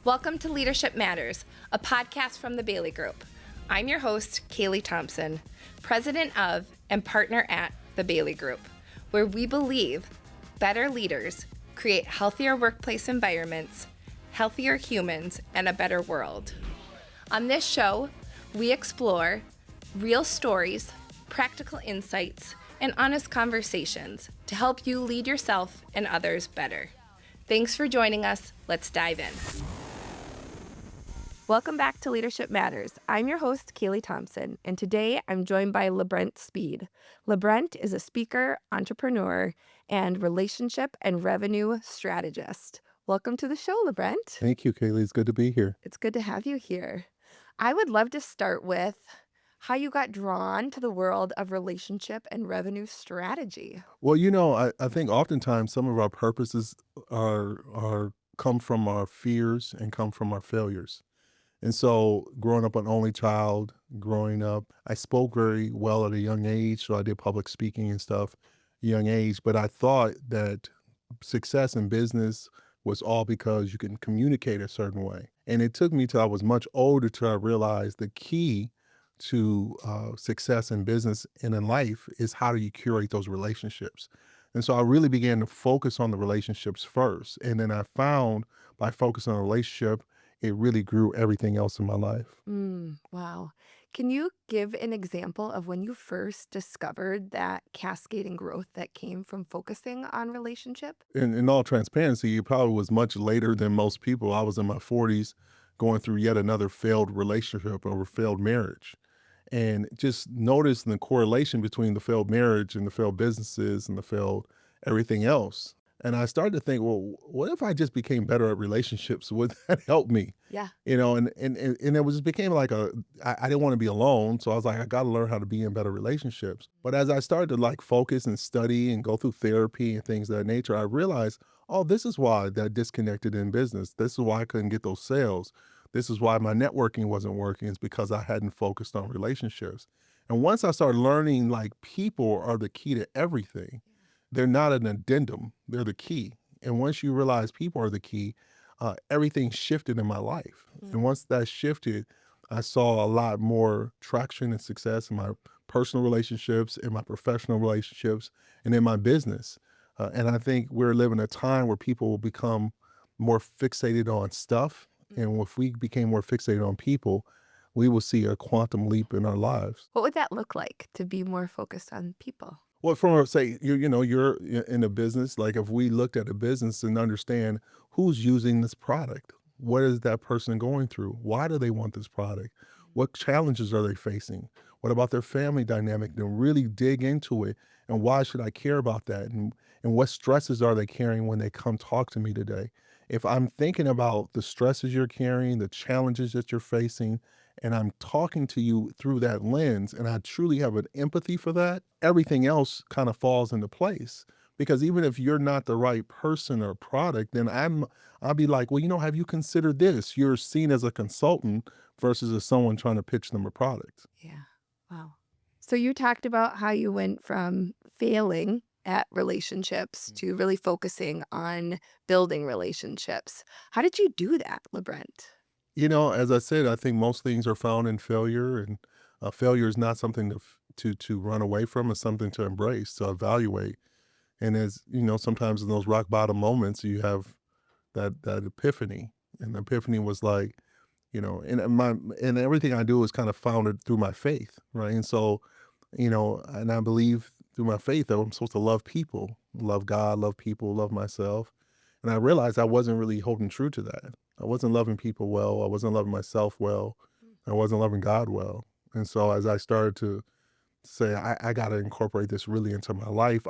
Welcome to Leadership Matters, a podcast from the Bailey Group. I'm your host, Kaylee Thomsen, president of and partner at the Bailey Group, where we believe better leaders create healthier workplace environments, healthier humans, and a better world. On this show, we explore real stories, practical insights, and honest conversations to help you lead yourself and others better. Thanks for joining us. Let's dive in. Welcome back to Leadership Matters. I'm your host, Kaylee Thomsen, and today I'm joined by LeBrent Speed. LeBrent is a speaker, entrepreneur, and relationship and revenue strategist. Welcome to the show, LeBrent. Thank you, Kaylee. It's good to be here. It's good to have you here. I would love to start with how you got drawn to the world of relationship and revenue strategy. Well, I think oftentimes some of our purposes are come from our fears and come from our failures. And so growing up an only child, growing up, I spoke very well at a young age. So I did public speaking and stuff at a young age. But I thought that success in business was all because you can communicate a certain way. And it took me till I was much older till I realized the key to success in business and in life is how do you curate those relationships. And so I really began to focus on the relationships first. And then I found by focusing on a relationship, it really grew everything else in my life. Wow. Can you give an example of when you first discovered that cascading growth that came from focusing on relationship? In all transparency, it probably was much later than most people. I was in my 40s going through yet another failed relationship or failed marriage. And just noticing the correlation between the failed marriage and the failed businesses and the failed everything else. And I started to think, well, what if I just became better at relationships? Would that help me? Yeah. And it was just became like I didn't want to be alone. So I was like, I got to learn how to be in better relationships. But as I started to like focus and study and go through therapy and things of that nature, I realized, oh, this is why that disconnected in business. This is why I couldn't get those sales. This is why my networking wasn't working. It's because I hadn't focused on relationships. And once I started learning like people are the key to everything, they're not an addendum, they're the key. And once you realize people are the key, everything shifted in my life. And once that shifted, I saw a lot more traction and success in my personal relationships, in my professional relationships, and in my business. And I think we're living a time where people will become more fixated on stuff. And if we became more fixated on people, we will see a quantum leap in our lives. What would that look like to be more focused on people? Well, say you're in a business, like if we looked at a business and understand who's using this product, what is that person going through? Why do they want this product? What challenges are they facing? What about their family dynamic? Then really dig into it. And why should I care about that? And what stresses are they carrying when they come talk to me today? If I'm thinking about the stresses you're carrying, the challenges that you're facing, and I'm talking to you through that lens, and I truly have an empathy for that, everything else kind of falls into place. Because even if you're not the right person or product, then I'll be like, well, have you considered this? You're seen as a consultant versus as someone trying to pitch them a product. Yeah. Wow. So you talked about how you went from failing at relationships to really focusing on building relationships. How did you do that, LeBrent? As I said, I think most things are found in failure, and failure is not something to run away from. It's something to embrace, to evaluate. And as sometimes in those rock bottom moments, you have that epiphany, and the epiphany was like, and everything I do is kind of founded through my faith, right? And so, and I believe through my faith that I'm supposed to love people, love God, love people, love myself. And I realized I wasn't really holding true to that. I wasn't loving people well. I wasn't loving myself well. I wasn't loving God well. And so as I started to say, I got to incorporate this really into my life,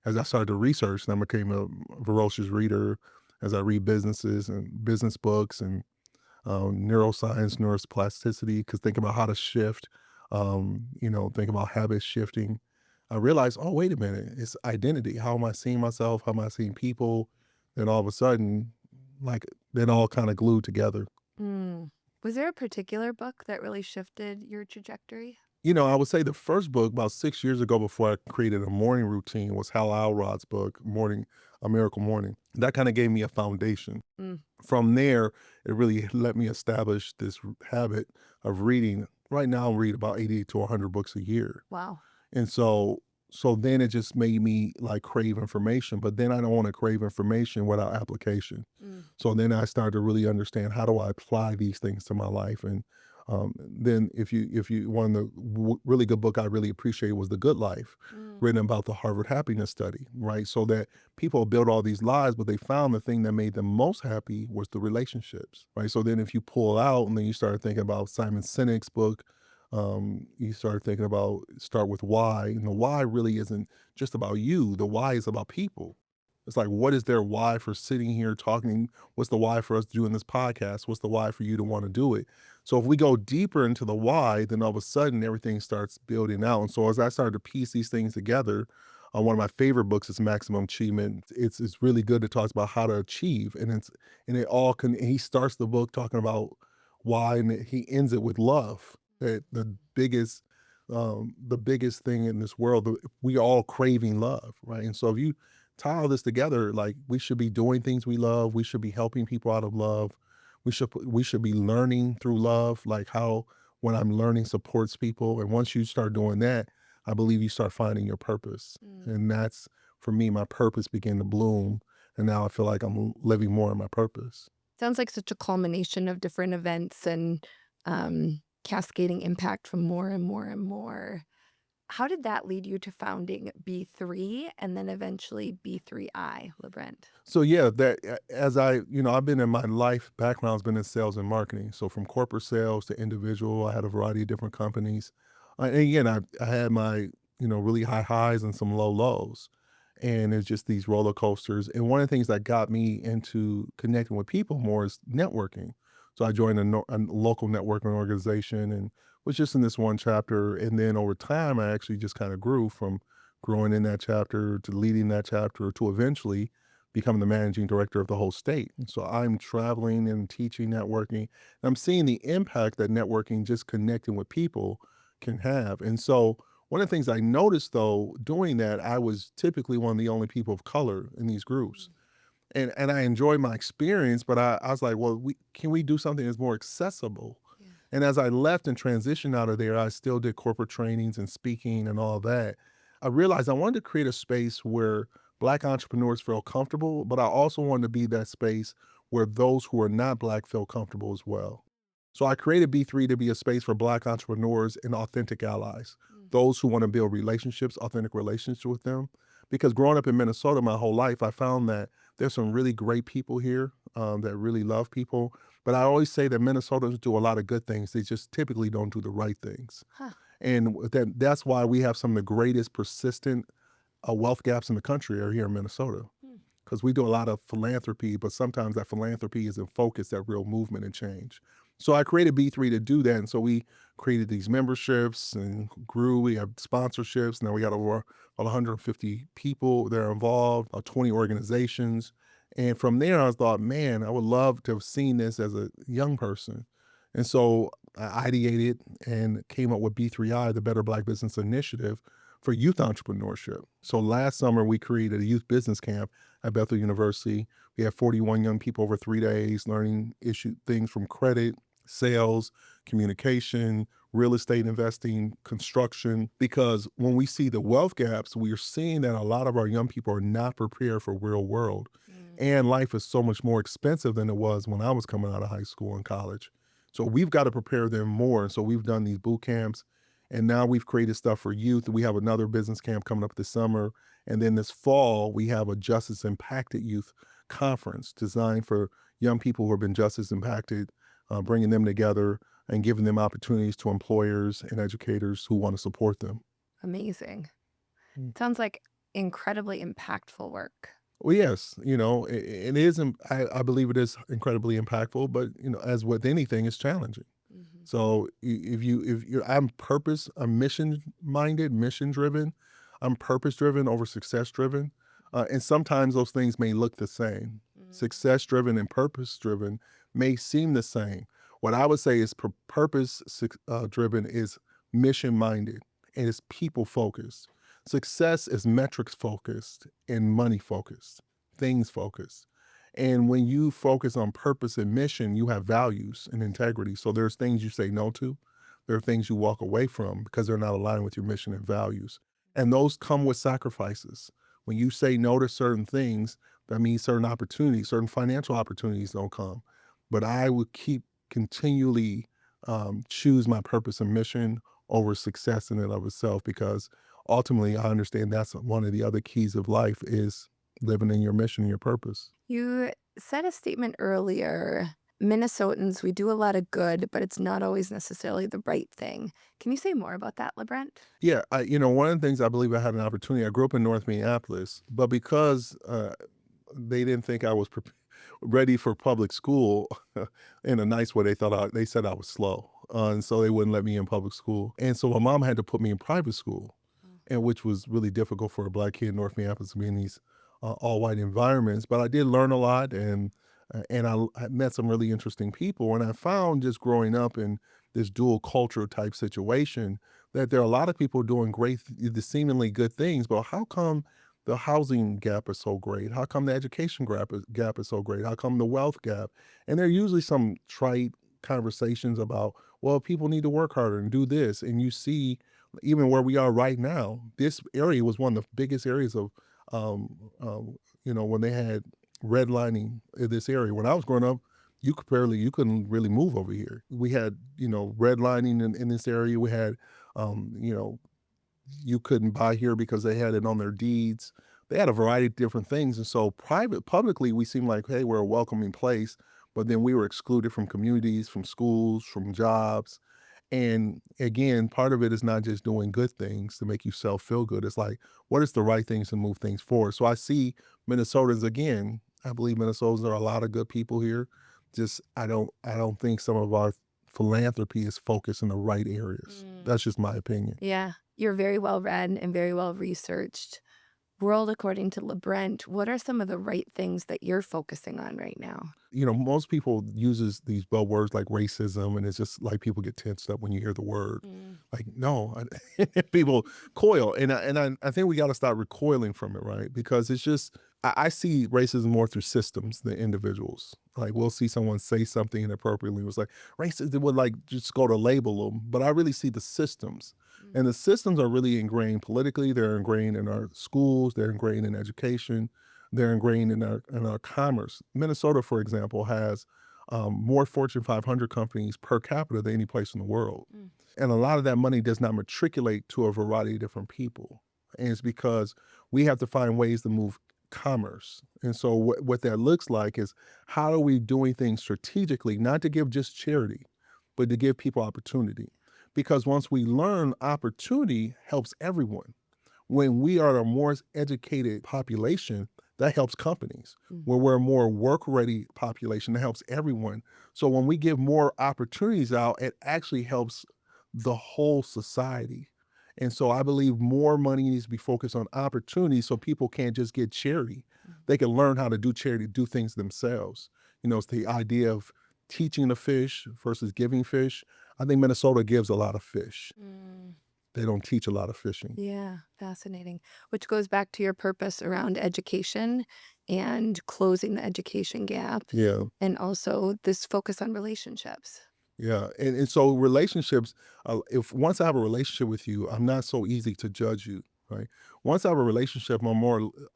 as I started to research, and I became a voracious reader as I read businesses and business books and neuroscience, neuroplasticity, because think about how to shift, think about habit shifting. I realized, oh, wait a minute, it's identity. How am I seeing myself? How am I seeing people? Then all of a sudden, like, then all kind of glued together. Was there a particular book that really shifted your trajectory? I would say the first book about 6 years ago before I created a morning routine was Hal Elrod's book, A Miracle Morning. That kind of gave me a foundation. Mm. From there, it really let me establish this habit of reading. Right now, I read about 80 to 100 books a year. Wow. And so then it just made me like crave information, but then I don't want to crave information without application. Mm. So then I started to really understand, how do I apply these things to my life? And then if you one of the really good book I really appreciate was The Good Life, Mm. written about the Harvard happiness study, right? So that people build all these lives, but they found the thing that made them most happy was the relationships, right? So then if you pull out and then you start thinking about Simon Sinek's book, you start thinking about Start With Why, and the why really isn't just about you. The why is about people. It's like, what is their why for sitting here talking? What's the why for us doing this podcast? What's the why for you to want to do it? So if we go deeper into the why, then all of a sudden everything starts building out. And so as I started to piece these things together, one of my favorite books is Maximum Achievement. It's really good. It talks about how to achieve, and it all can. And he starts the book talking about why, and he ends it with love. That the biggest thing in this world, we all craving love, right? And so if you tie all this together, like, we should be doing things we love. We should be helping people out of love. We should be learning through love, like how when I'm learning supports people. And once you start doing that, I believe you start finding your purpose. And that's, for me, my purpose began to bloom. And now I feel like I'm living more in my purpose. Sounds like such a culmination of different events and cascading impact from more and more and more. How did that lead you to founding B3 and then eventually B3I, LeBrent? So yeah, as I've been in my life background's been in sales and marketing. So from corporate sales to individual, I had a variety of different companies. And again, I had my, really high highs and some low lows. And it's just these roller coasters. And one of the things that got me into connecting with people more is networking. So I joined a local networking organization and was just in this one chapter. And then over time, I actually just kind of grew from growing in that chapter to leading that chapter to eventually becoming the managing director of the whole state. And so I'm traveling and teaching networking. And I'm seeing the impact that networking, just connecting with people, can have. And so one of the things I noticed, though, doing that, I was typically one of the only people of color in these groups. And I enjoyed my experience, but I was like, well, can we do something that's more accessible? Yeah. And as I left and transitioned out of there, I still did corporate trainings and speaking and all that. I realized I wanted to create a space where Black entrepreneurs felt comfortable, but I also wanted to be that space where those who are not Black feel comfortable as well. So I created B3 to be a space for Black entrepreneurs and authentic allies, those who want to build relationships, authentic relationships with them. Because growing up in Minnesota my whole life, I found that there's some really great people here that really love people. But I always say that Minnesotans do a lot of good things. They just typically don't do the right things. Huh. And that's why we have some of the greatest persistent wealth gaps in the country are here in Minnesota. Because we do a lot of philanthropy, but sometimes that philanthropy isn't focused at real movement and change. So I created B3 to do that. And so we created these memberships and grew. We have sponsorships. Now we got over 150 people that are involved, 20 organizations. And from there, I thought, man, I would love to have seen this as a young person. And so I ideated and came up with B3I, the Better Black Business Initiative, for youth entrepreneurship. So last summer, we created a youth business camp at Bethel University. We had 41 young people over 3 days learning things from credit, sales, communication, real estate investing, construction. Because when we see the wealth gaps, we are seeing that a lot of our young people are not prepared for real world. And life is so much more expensive than it was when I was coming out of high school and college. So we've got to prepare them more. And so we've done these boot camps. And now we've created stuff for youth. We have another business camp coming up this summer. And then this fall, we have a Justice Impacted Youth Conference designed for young people who have been justice impacted, bringing them together and giving them opportunities to employers and educators who want to support them. Amazing. Sounds like incredibly impactful work. Well, yes, it is. I believe it is incredibly impactful, but as with anything, it's challenging. So I'm mission minded, mission driven. I'm purpose driven over success driven. And sometimes those things may look the same. Success driven and purpose driven may seem the same. What I would say is purpose driven is mission minded and is people focused. Success is metrics focused and money focused. things focused. And when you focus on purpose and mission, you have values and integrity. So there's things you say no to. There are things you walk away from because they're not aligned with your mission and values. And those come with sacrifices. When you say no to certain things, that means certain opportunities, certain financial opportunities don't come. But I would keep continually choose my purpose and mission over success in and of itself, because ultimately I understand that's one of the other keys of life is living in your mission and your purpose. You said a statement earlier. Minnesotans, we do a lot of good, but it's not always necessarily the right thing. Can you say more about that, LeBrent? Yeah, one of the things I believe I had an opportunity. I grew up in North Minneapolis, but because they didn't think I was ready for public school in a nice way, they said I was slow, and so they wouldn't let me in public school. And so my mom had to put me in private school, and which was really difficult for a black kid in North Minneapolis to be in these all white environments. But I did learn a lot, and I met some really interesting people. And I found just growing up in this dual culture type situation that there are a lot of people doing great, the seemingly good things, but how come the housing gap is so great? How come the education gap is so great? How come the wealth gap? And there are usually some trite conversations about, well, people need to work harder and do this. And you see, even where we are right now, this area was one of the biggest areas of, when they had redlining in this area. When I was growing up, you couldn't really move over here. We had, redlining in this area. We had, you know, you couldn't buy here because they had it on their deeds. They had a variety of different things. And so publicly, we seemed like, hey, we're a welcoming place. But then we were excluded from communities, from schools, from jobs. And again, part of it is not just doing good things to make yourself feel good. It's like, what is the right things to move things forward? So I see Minnesotans again. I believe Minnesotans are a lot of good people here. Just I don't think some of our philanthropy is focused in the right areas. That's just my opinion. Yeah, you're very well read and very well researched. World according to LeBrent, what are some of the right things that you're focusing on right now? Most people uses these buzzwords like racism, and it's just like people get tensed up when you hear the word. Like, no, people coil, and I think we got to start recoiling from it, right? Because it's just I see racism more through systems than individuals. Like we'll see someone say something inappropriately, it was like racist. It would like just go to label them, but I really see the systems. And the systems are really ingrained politically. They're ingrained in our schools. They're ingrained in education. They're ingrained in our commerce. Minnesota, for example, has more Fortune 500 companies per capita than any place in the world. And a lot of that money does not matriculate to a variety of different people. And it's because we have to find ways to move commerce. And so what that looks like is, how are we doing things strategically, not to give just charity, but to give people opportunity. Because once we learn, opportunity helps everyone. When we are a more educated population, that helps companies. When we're a more work-ready population, that helps everyone. So when we give more opportunities out, it actually helps the whole society. And so I believe more money needs to be focused on opportunities so people can't just get charity. They can learn how to do charity, do things themselves. It's the idea of teaching the fish versus giving fish. I think Minnesota gives a lot of fish. They don't teach a lot of fishing. Yeah, fascinating. Which goes back to your purpose around education and closing the education gap, Yeah. and also this focus on relationships. Yeah. And so relationships, if once I have a relationship with you, I'm not so easy to judge you, right? Once I have a relationship, I'm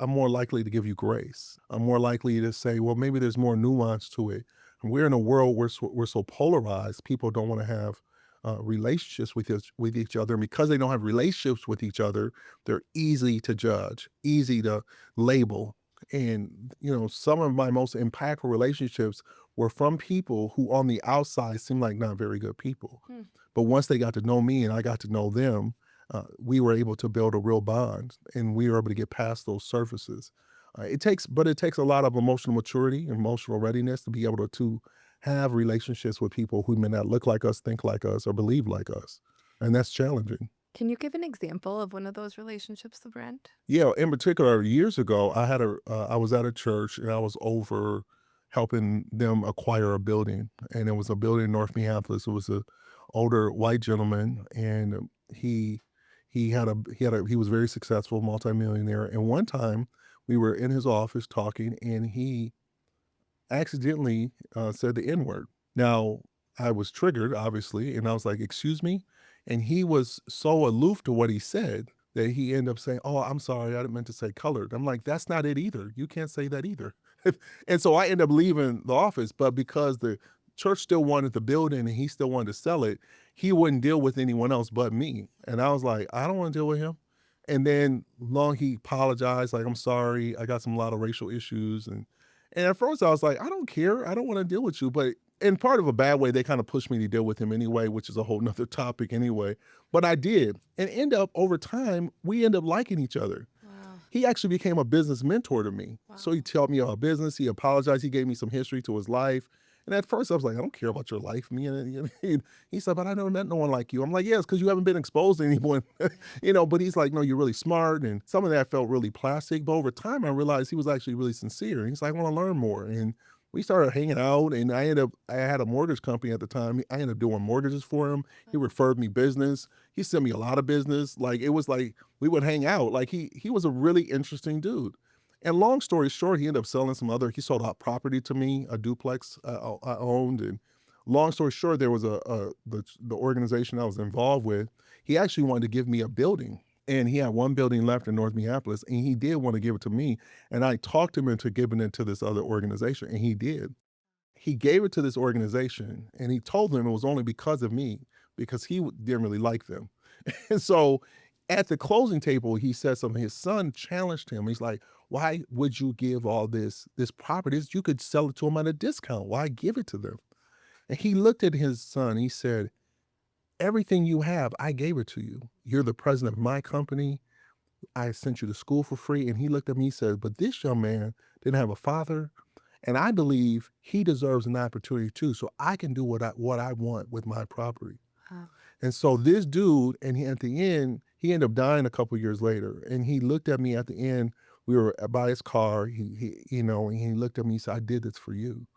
more likely to give you grace. I'm more likely to say, well, maybe there's more nuance to it. And we're in a world where we're so polarized, people don't want to have relationships with each other. And because they don't have relationships with each other, they're easy to judge, easy to label. And, some of my most impactful relationships were from people who on the outside seemed like not very good people. But once they got to know me and I got to know them, we were able to build a real bond, and we were able to get past those surfaces. It takes a lot of emotional maturity, emotional readiness to be able to have relationships with people who may not look like us, think like us, or believe like us. And that's challenging. Can you give an example of one of those relationships, LeBrent? Yeah, in particular, years ago, I was at a church and I was over helping them acquire a building, and it was a building in North Minneapolis. It was a older white gentleman, and he was very successful, multimillionaire. And one time, We were in his office talking, and he accidentally said the N word. Now, I was triggered, obviously, and I was like, "Excuse me?" And he was so aloof to what he said that he ended up saying, "Oh, I'm sorry, I didn't mean to say colored." I'm like, "That's not it either. You can't say that either." And so I ended up leaving the office, but because the church still wanted the building and he still wanted to sell it, he wouldn't deal with anyone else but me. And I was like, "I don't want to deal with him." And then long he apologized, like, "I'm sorry, I got some lot of racial issues." And at first I was like, "I don't care. I don't want to deal with you." But in part of a bad way, they kind of pushed me to deal with him anyway, which is a whole nother topic anyway. But I did. And end up over time, we end up liking each other. Wow. He actually became a business mentor to me. So Wow. he taught me about business. He apologized. He gave me some history to his life. And at first I was like, "I don't care about your life." He said, "But I never met no one like you." I'm like, "Yeah, it's because you haven't been exposed to anyone." But he's like, "No, you're really smart." And some of that felt really plastic. But over time, I realized he was actually really sincere. He's like, "I want to learn more." And we started hanging out, and I had a mortgage company at the time. I ended up doing mortgages for him. He referred me business. He sent me a lot of business. Like, it was like we would hang out. Like, he was a really interesting dude. And long story short, he ended up selling he sold out property to me, a duplex I owned. And long story short, there was the organization I was involved with. He actually wanted to give me a building, and he had one building left in North Minneapolis, and he did want to give it to me. And I talked him into giving it to this other organization, and he did. He gave it to this organization, and he told them it was only because of me, because didn't really like them. And so at the closing table, he said something. His son challenged him. He's like, "Why would you give all this property? You could sell it to them at a discount. Why give it to them?" And he looked at his son. He said, "Everything you have, I gave it to you. You're the president of my company. I sent you to school for free." And he looked at me and said, "But this young man didn't have a father. And I believe he deserves an opportunity too. So I can do what I want with my property." Wow. And so this dude, and at the end, he ended up dying a couple years later. And he looked at me at the end. We were by his car. And he looked at me and said, "I did this for you."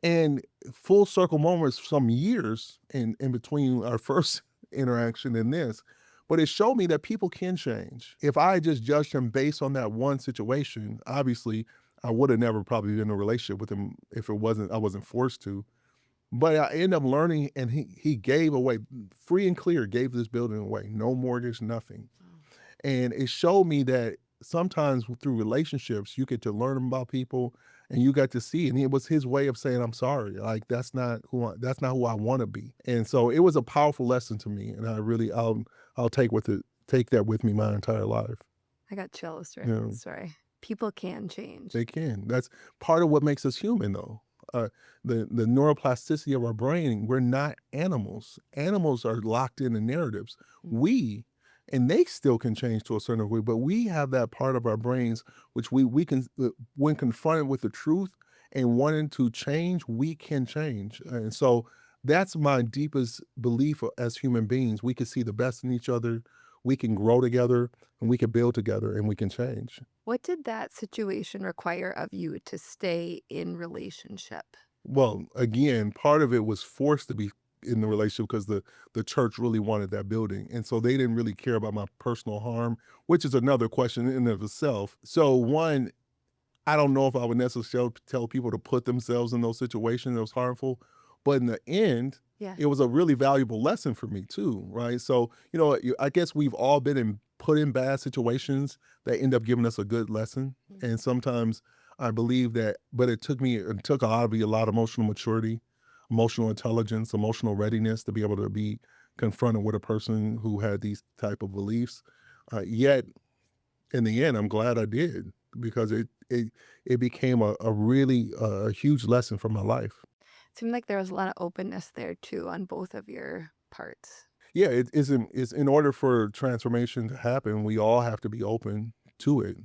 And full circle moments, some years in between our first interaction and this, but it showed me that people can change. If I just judged him based on that one situation, obviously I would have never probably been in a relationship with him if I wasn't forced to. But I ended up learning, and he gave away free and clear, gave this building away, no mortgage, nothing. And it showed me that sometimes through relationships, you get to learn about people, and you got to see, and it was his way of saying, "I'm sorry. Like, that's not who I want to be." And so it was a powerful lesson to me. And I'll take that with me my entire life. I got chills during You that know, story. People can change. they can. That's part of what makes us human, though. Uh, the neuroplasticity of our brain, we're not animals. Animals are locked into narratives. Mm. We and they still can change to a certain degree, but we have that part of our brains which we can, when confronted with the truth and wanting to change, we can change. And so that's my deepest belief as human beings. We can see the best in each other, we can grow together, and we can build together, and we can change. What did that situation require of you to stay in relationship? Well, again, part of it was forced to be in the relationship because the church really wanted that building. And so they didn't really care about my personal harm, which is another question in and of itself. So one, I don't know if I would necessarily tell people to put themselves in those situations that was harmful, but in the end, Yeah. it was a really valuable lesson for me too, right? So, I guess we've all been put in bad situations that end up giving us a good lesson. Mm. And sometimes I believe that, but it took a lot of emotional maturity, emotional intelligence, emotional readiness to be able to be confronted with a person who had these type of beliefs. Yet in the end, I'm glad I did, because it became a really huge lesson for my life. Seemed like there was a lot of openness there too on both of your parts. Yeah, it's in order for transformation to happen, we all have to be open to it.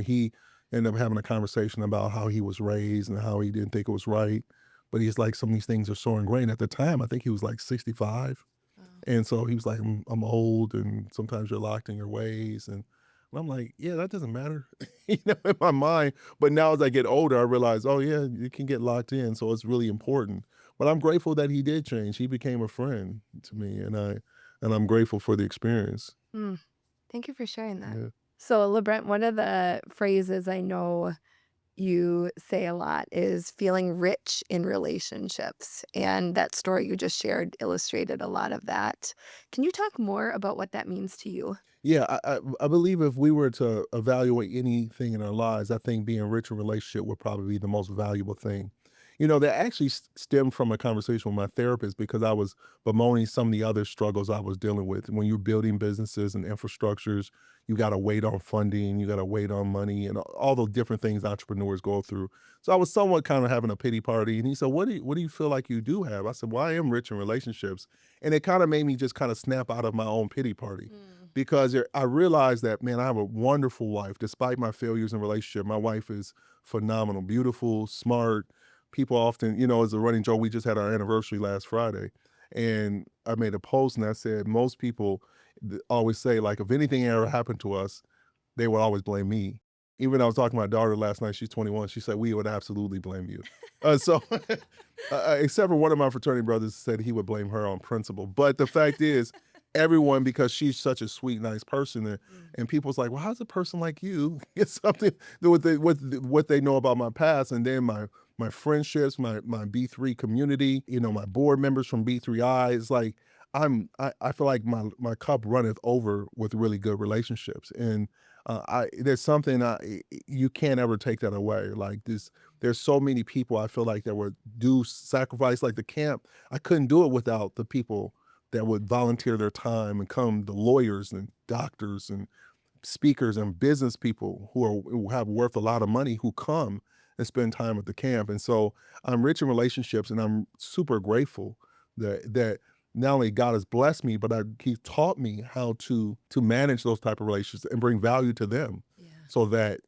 He ended up having a conversation about how he was raised and how he didn't think it was right. But he's like, some of these things are so ingrained. At the time, I think he was like 65. Oh. And so he was like, I'm old, and sometimes you're locked in your ways. And I'm like, yeah, that doesn't matter, in my mind. But now as I get older, I realize, oh yeah, you can get locked in. So it's really important. But I'm grateful that he did change. He became a friend to me, and I'm grateful for the experience. Mm. Thank you for sharing that. Yeah. So, LeBrent, one of the phrases I know you say a lot is feeling rich in relationships. And that story you just shared illustrated a lot of that. Can you talk more about what that means to you? Yeah, I believe if we were to evaluate anything in our lives, I think being rich in relationship would probably be the most valuable thing. That actually stemmed from a conversation with my therapist because I was bemoaning some of the other struggles I was dealing with. When you're building businesses and infrastructures, you got to wait on funding, you got to wait on money, and all those different things entrepreneurs go through. So I was somewhat kind of having a pity party, and he said, "What do you feel like you do have?" I said, "Well, I am rich in relationships," and it kind of made me just kind of snap out of my own pity party because I realized that, man, I have a wonderful wife. Despite my failures in relationship, my wife is phenomenal, beautiful, smart. People often, as a running joke, we just had our anniversary last Friday, and I made a post and I said most people always say, like, if anything ever happened to us, they would always blame me. Even I was talking to my daughter last night. She's 21. She said we would absolutely blame you. So, except for one of my fraternity brothers said he would blame her on principle. But the fact is, everyone, because she's such a sweet, nice person, and people's like, well, how's a person like you get something to do with what they know about my past, and then my friendships, my B3 community, my board members from B3I. It's like I feel like my cup runneth over with really good relationships, and there's something you can't ever take that away. Like this, there's so many people I feel like that would do sacrifice, like the camp. I couldn't do it without the people that would volunteer their time and come, the lawyers and doctors and speakers and business people who have worth a lot of money who come and spend time at the camp. And so I'm rich in relationships, and I'm super grateful that not only God has blessed me, but He taught me how to manage those type of relationships and bring value to them, Yeah. so that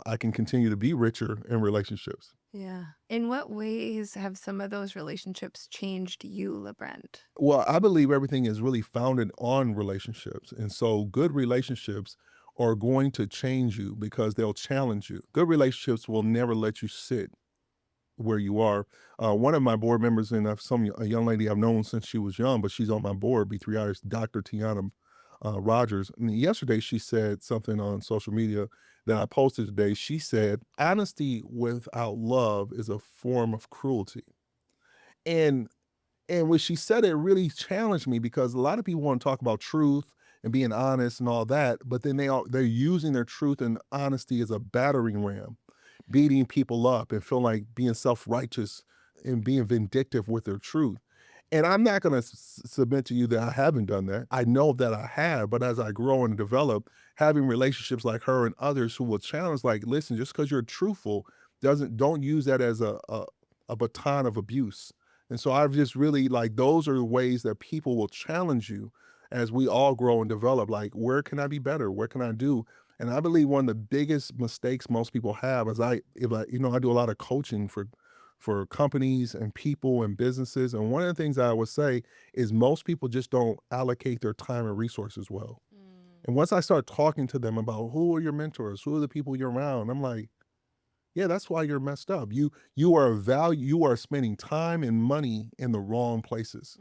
I can continue to be richer in relationships. Yeah. In what ways have some of those relationships changed you, LeBrent? Well, I believe everything is really founded on relationships. And so good relationships are going to change you because they'll challenge you. Good relationships will never let you sit where you are. One of my board members, and a young lady I've known since she was young, but she's on my board, B3I, is Dr. Tiana Rogers. And yesterday she said something on social media that I posted today. She said, honesty without love is a form of cruelty. And when she said it, it really challenged me because a lot of people want to talk about truth and being honest and all that, but then they're using their truth and honesty as a battering ram, beating people up and feel like being self-righteous and being vindictive with their truth. And I'm not going to submit to you that I haven't done that. I know that I have, but as I grow and develop, having relationships like her and others who will challenge, like, listen, just because you're truthful don't use that as a baton of abuse. And so I've just really, like, those are the ways that people will challenge you as we all grow and develop. Like, where can I be better? What can I do? And I believe one of the biggest mistakes most people have is I do a lot of coaching for companies and people and businesses. And one of the things I would say is most people just don't allocate their time and resources well. And once I start talking to them about who are your mentors, who are the people you're around, I'm like, yeah, that's why you're messed up. You are spending time and money in the wrong places.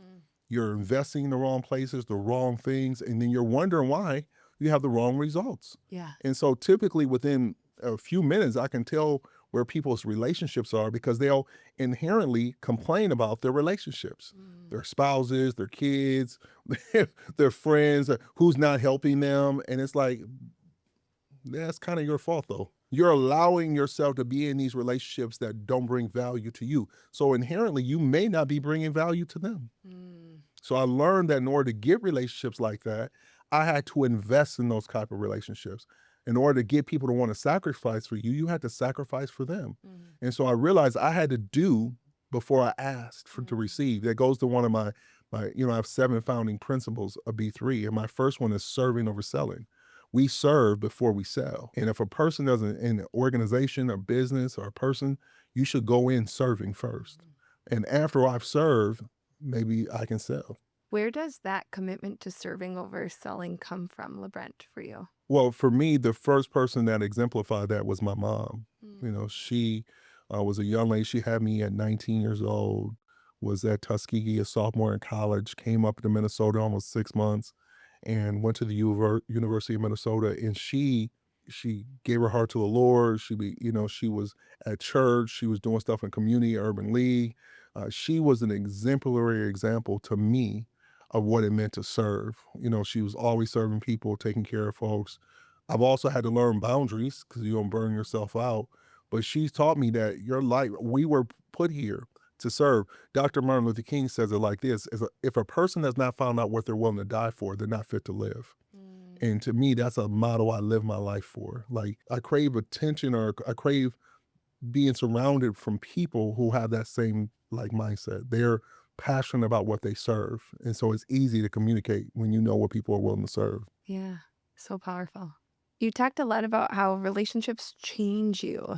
You're investing in the wrong places, the wrong things, and then you're wondering why you have the wrong results. Yeah. And so typically within a few minutes, I can tell where people's relationships are because they'll inherently complain about their relationships, their spouses, their kids, their friends, who's not helping them. And it's like, that's kind of your fault, though. You're allowing yourself to be in these relationships that don't bring value to you. So inherently, you may not be bringing value to them. So I learned that in order to get relationships like that, I had to invest in those type of relationships. In order to get people to want to sacrifice for you, you had to sacrifice for them. And so I realized I had to do before I asked to receive. That goes to one of my I have 7 founding principles of B3, and my first one is serving over selling. We serve before we sell. And if a person doesn't, in an organization or business or a person, you should go in serving first. And after I've served, maybe I can sell. Where does that commitment to serving over selling come from, LeBrent, for you? Well, for me, the first person that exemplified that was my mom. She was a young lady. She had me at 19 years old, was at Tuskegee, a sophomore in college, came up to Minnesota almost 6 months. and went to the University of Minnesota, and she gave her heart to the Lord. She was at church. She was doing stuff in community, urban league. She was an exemplary example to me of what it meant to serve. She was always serving people, taking care of folks. I've also had to learn boundaries because you don't burn yourself out. But she's taught me that your life, we were put here to serve. Dr. Martin Luther King says it like this: if a person has not found out what they're willing to die for, they're not fit to live. And to me, that's a motto I live my life for. Like, I crave attention, or I crave being surrounded from people who have that same like mindset. They're passionate about what they serve. And so it's easy to communicate when you know what people are willing to serve. Yeah, so powerful. You talked a lot about how relationships change you.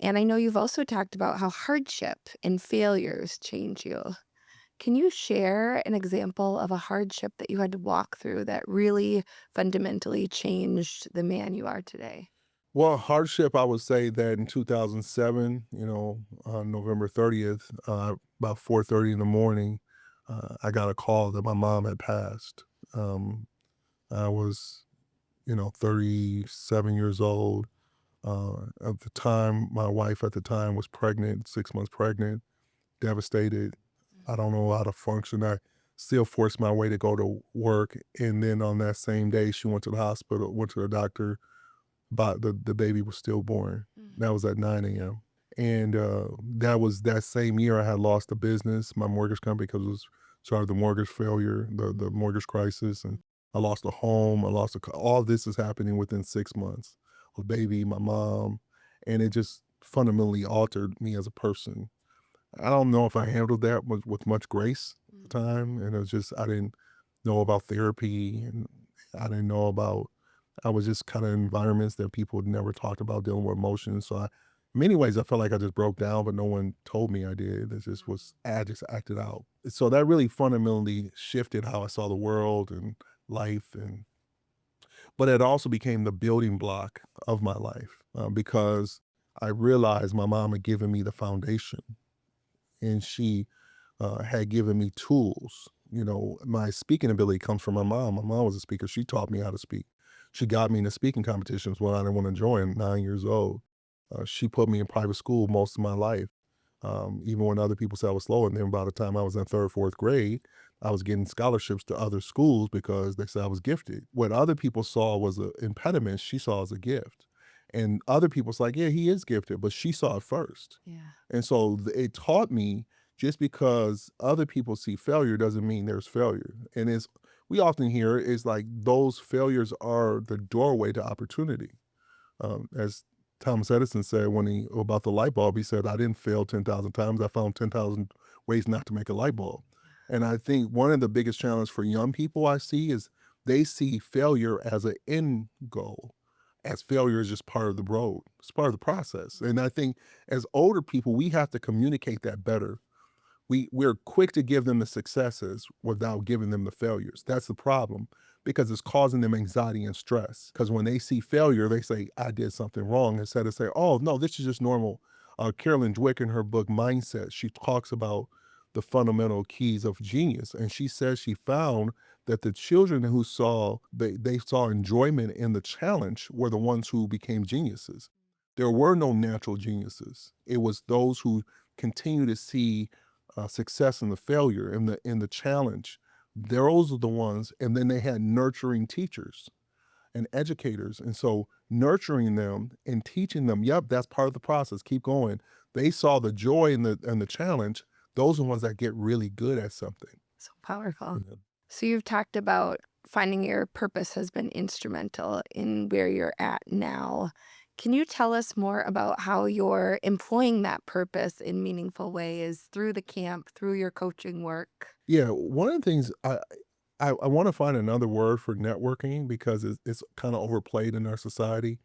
And I know you've also talked about how hardship and failures change you. Can you share an example of a hardship that you had to walk through that really fundamentally changed the man you are today? Well, hardship, I would say that in 2007, on November 30th, about 4:30 in the morning, I got a call that my mom had passed. I was, 37 years old. At the time, my wife at the time was pregnant, 6 months pregnant, devastated. I don't know how to function. I still forced my way to go to work. And then on that same day, she went to the hospital, went to the doctor, but the baby was stillborn. That was at 9 a.m. And that was that same year I had lost a business, my mortgage company, because it was sort of the mortgage failure, the mortgage crisis. And I lost a home. I lost all this is happening within 6 months. A baby, my mom, and it just fundamentally altered me as a person. I don't know if I handled that with much grace at the time, and it was just I didn't know about therapy, and I didn't know about. I was just kind of in environments that people had never talked about dealing with emotions. So in many ways, I felt like I just broke down, but no one told me I did. It just was I just acted out. So that really fundamentally shifted how I saw the world and life, but it also became the building block of my life because I realized my mom had given me the foundation, and she had given me tools. My speaking ability comes from my mom. My mom was a speaker. She taught me how to speak. She got me into speaking competitions when I didn't want to join, 9 years old. She put me in private school most of my life, even when other people said I was slow. And then by the time I was in third, fourth grade, I was getting scholarships to other schools because they said I was gifted. What other people saw was an impediment, she saw as a gift. And other people's like, yeah, he is gifted, but she saw it first. Yeah. And so it taught me just because other people see failure doesn't mean there's failure. And we often hear is like those failures are the doorway to opportunity. As Thomas Edison said about the light bulb, he said, I didn't fail 10,000 times. I found 10,000 ways not to make a light bulb. And I think one of the biggest challenges for young people I see is they see failure as an end goal, as failure is just part of the road. It's part of the process. And I think as older people, we have to communicate that better. We're quick to give them the successes without giving them the failures. That's the problem because it's causing them anxiety and stress. Because when they see failure, they say, I did something wrong, instead of say, oh, no, this is just normal. Carolyn Dweck in her book, Mindset, she talks about the fundamental keys of genius. And she says she found that the children who they saw enjoyment in the challenge were the ones who became geniuses. There were no natural geniuses. It was those who continue to see success and the failure and the challenge. Those are the ones, and then they had nurturing teachers and educators, and so nurturing them and teaching them, yep, that's part of the process. Keep going. They saw the joy and the challenge. Those are the ones that get really good at something. So powerful. Yeah. So you've talked about finding your purpose has been instrumental in where you're at now. Can you tell us more about how you're employing that purpose in meaningful ways through the camp, through your coaching work? Yeah, one of the things I want to find another word for networking because it's kind of overplayed in our society,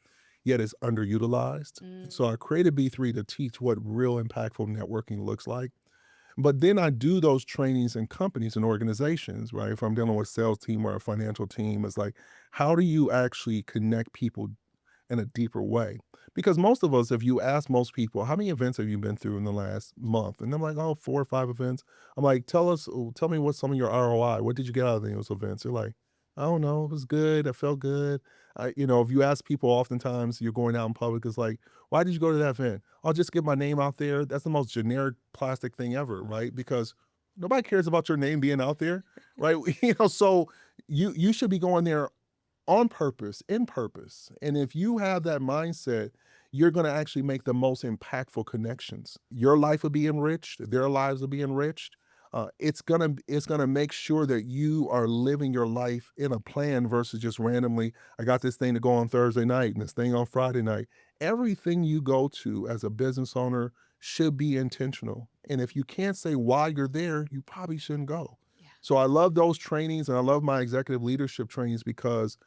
yet it's underutilized. So I created B3 to teach what real impactful networking looks like. But then I do those trainings in companies and organizations, right? If I'm dealing with a sales team or a financial team, it's like, how do you actually connect people in a deeper way? Because most of us, if you ask most people, how many events have you been through in the last month? And they're like, oh, 4 or 5 events. I'm like, tell me what's some of your ROI. What did you get out of those events? They're like, I don't know. It was good. I felt good. If you ask people, oftentimes you're going out in public, it's like, why did you go to that event? I'll just get my name out there. That's the most generic plastic thing ever, right? Because nobody cares about your name being out there, right? So you should be going there on purpose, in purpose. And if you have that mindset, you're going to actually make the most impactful connections. Your life will be enriched, their lives will be enriched. It's gonna make sure that you are living your life in a plan versus just randomly. I got this thing to go on Thursday night and this thing on Friday night. Everything you go to as a business owner should be intentional. And if you can't say why you're there, you probably shouldn't go. Yeah. So I love those trainings and I love my executive leadership trainings because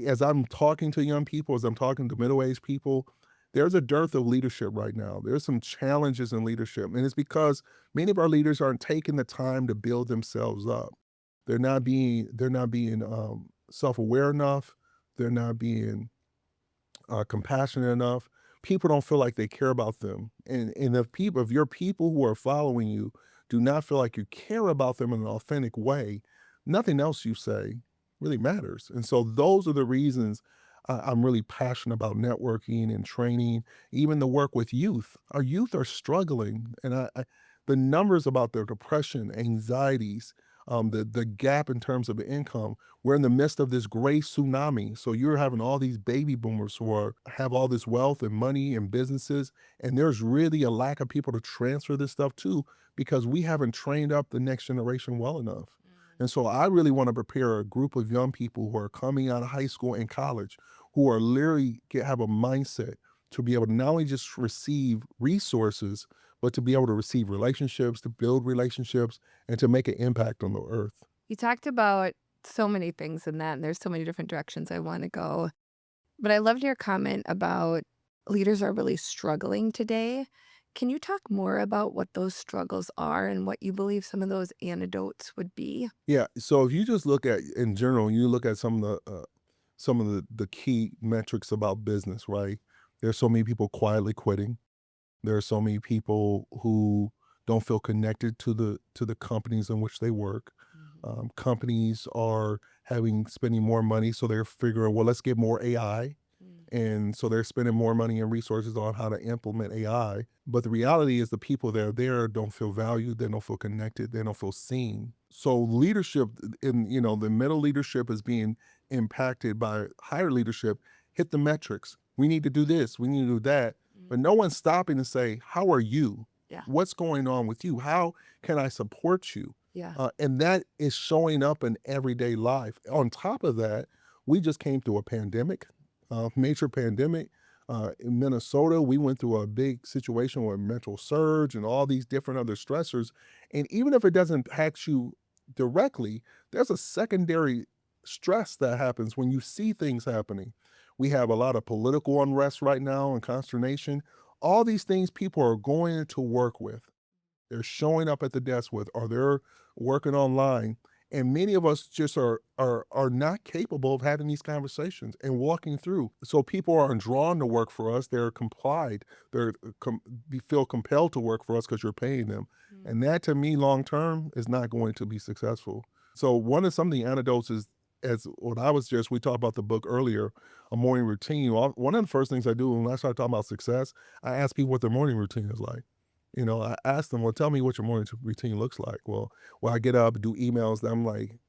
as I'm talking to young people, as I'm talking to middle-aged people, there's a dearth of leadership right now. There's some challenges in leadership, and it's because many of our leaders aren't taking the time to build themselves up. They're not being self-aware enough. They're not being compassionate enough. People don't feel like they care about them, and if your people who are following you do not feel like you care about them in an authentic way, nothing else you say really matters. And so those are the reasons I'm really passionate about networking and training, even the work with youth. Our youth are struggling, and the numbers about their depression, anxieties, the gap in terms of income. We're in the midst of this great tsunami. So you're having all these baby boomers have all this wealth and money and businesses, and there's really a lack of people to transfer this stuff to because we haven't trained up the next generation well enough. And so I really want to prepare a group of young people who are coming out of high school and college who are literally have a mindset to be able to not only just receive resources, but to be able to receive relationships, to build relationships, and to make an impact on the earth. You talked about so many things in that, and there's so many different directions I want to go. But I loved your comment about leaders are really struggling today. Can you talk more about what those struggles are and what you believe some of those antidotes would be? Yeah. So if you just look at in general, you look at some of the key metrics about business, right? There's so many people quietly quitting. There are so many people who don't feel connected to the companies in which they work. Companies are spending more money, so they're figuring, well, let's get more AI. And so they're spending more money and resources on how to implement AI. But the reality is the people that are there don't feel valued, they don't feel connected, they don't feel seen. So leadership the middle leadership is being impacted by higher leadership, hit the metrics. We need to do this, we need to do that. But no one's stopping to say, how are you? Yeah. What's going on with you? How can I support you? Yeah. And that is showing up in everyday life. On top of that, we just came through a pandemic, major pandemic. In Minnesota, we went through a big situation with mental surge and all these different other stressors. And even if it doesn't impact you directly, there's a secondary stress that happens when you see things happening. We have a lot of political unrest right now and consternation. All these things people are going to work with. They're showing up at the desk with, or they're working online. And many of us just are not capable of having these conversations and walking through. So people aren't drawn to work for us. They're complied. Feel compelled to work for us because you're paying them. And that to me, long term, is not going to be successful. So some of the antidotes is, we talked about the book earlier, a morning routine. One of the first things I do when I start talking about success, I ask people what their morning routine is like. I asked them, well, tell me what your morning routine looks like. Well, I get up, do emails, then I'm like,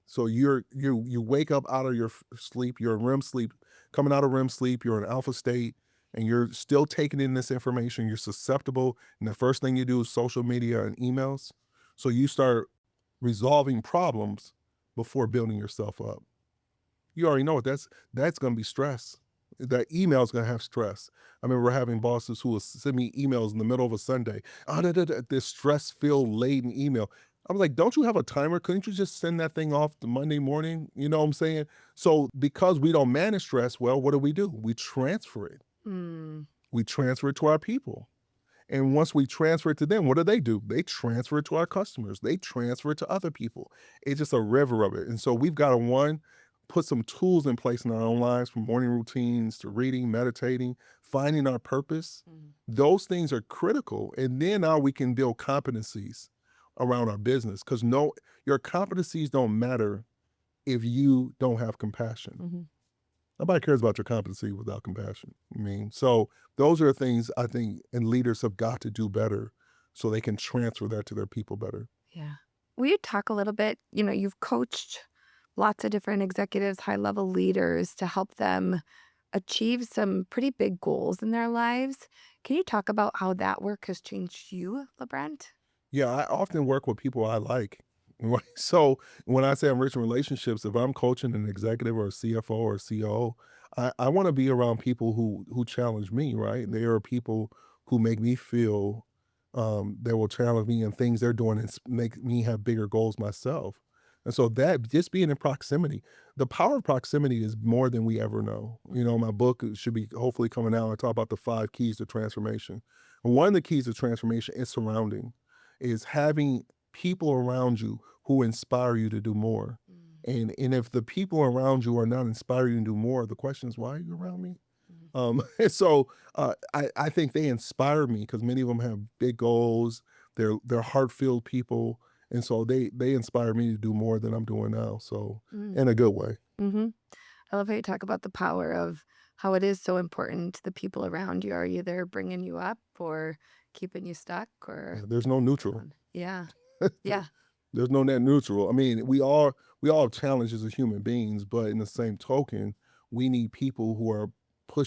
so you wake up out of your sleep, you're in REM sleep, coming out of REM sleep, you're in alpha state, and you're still taking in this information, you're susceptible, and the first thing you do is social media and emails. So you start resolving problems before building yourself up. You already know it. That's gonna be stress. That email's gonna have stress. I remember having bosses who would send me emails in the middle of a Sunday. This stress-filled laden email. I was like, don't you have a timer? Couldn't you just send that thing off the Monday morning? You know what I'm saying? So because we don't manage stress well, what do? We transfer it. Mm. We transfer it to our people. And once we transfer it to them, what do? They transfer it to our customers. They transfer it to other people. It's just a river of it. And so we've got to put some tools in place in our own lives, from morning routines to reading, meditating, finding our purpose. Those things are critical. And then now we can build competencies around our business, because your competencies don't matter if you don't have compassion. Mhm. Nobody cares about your competency without compassion. I mean, so those are things I think and leaders have got to do better so they can transfer that to their people better. Yeah. Will you talk a little bit? You've coached lots of different executives, high-level leaders to help them achieve some pretty big goals in their lives. Can you talk about how that work has changed you, LeBrent? Yeah, I often work with people I like. Right? So when I say I'm rich in relationships, if I'm coaching an executive or a CFO or a COO, I want to be around people who challenge me, right? They are people who make me feel they will challenge me in things they're doing and make me have bigger goals myself. And so that just being in proximity, the power of proximity is more than we ever know. My book should be hopefully coming out. I talk about the 5 keys to transformation. And one of the keys to transformation is surrounding, is having people around you who inspire you to do more. And if the people around you are not inspiring you to do more, the question is, why are you around me? And so I think they inspire me because many of them have big goals. They're heart-filled people, and so they inspire me to do more than I'm doing now. So in a good way. Mm-hmm. I love how you talk about the power of how it is so important the people around you are either bringing you up or keeping you stuck or There's no neutral. yeah. Yeah. There's no net neutral. I mean, we all have challenges as human beings, but in the same token, we need people who are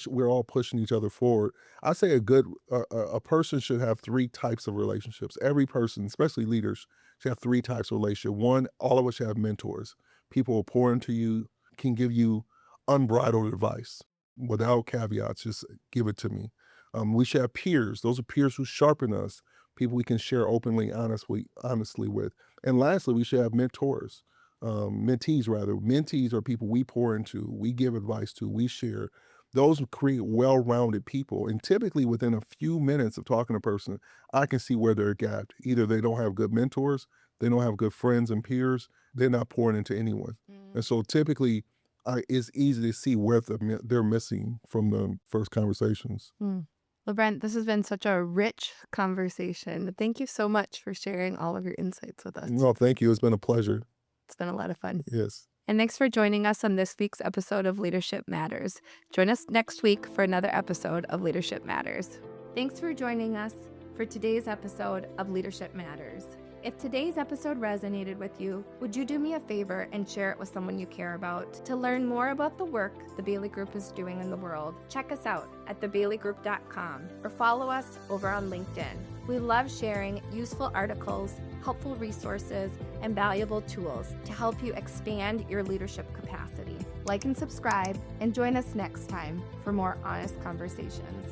we're all pushing each other forward. I say a person should have 3 types of relationships. Every person, especially leaders, should have 3 types of relationship. One, all of us should have mentors. People will pour into you, can give you unbridled advice without caveats. Just give it to me. We should have peers. Those are peers who sharpen us, people we can share openly, honestly with. And lastly, we should have mentors, mentees rather. Mentees are people we pour into, we give advice to, we share. Those create well-rounded people. And typically within a few minutes of talking to a person, I can see where they're gapped. Either they don't have good mentors, they don't have good friends and peers, they're not pouring into anyone. And so typically it's easy to see where they're missing from the first conversations. LeBrent, this has been such a rich conversation. Thank you so much for sharing all of your insights with us. No, thank you. It's been a pleasure. It's been a lot of fun. Yes. And thanks for joining us on this week's episode of Leadership Matters. Join us next week for another episode of Leadership Matters. Thanks for joining us for today's episode of Leadership Matters. If today's episode resonated with you, would you do me a favor and share it with someone you care about? To learn more about the work the Bailey Group is doing in the world, check us out at thebaileygroup.com or follow us over on LinkedIn. We love sharing useful articles, helpful resources, and valuable tools to help you expand your leadership capacity. Like and subscribe, and join us next time for more honest conversations.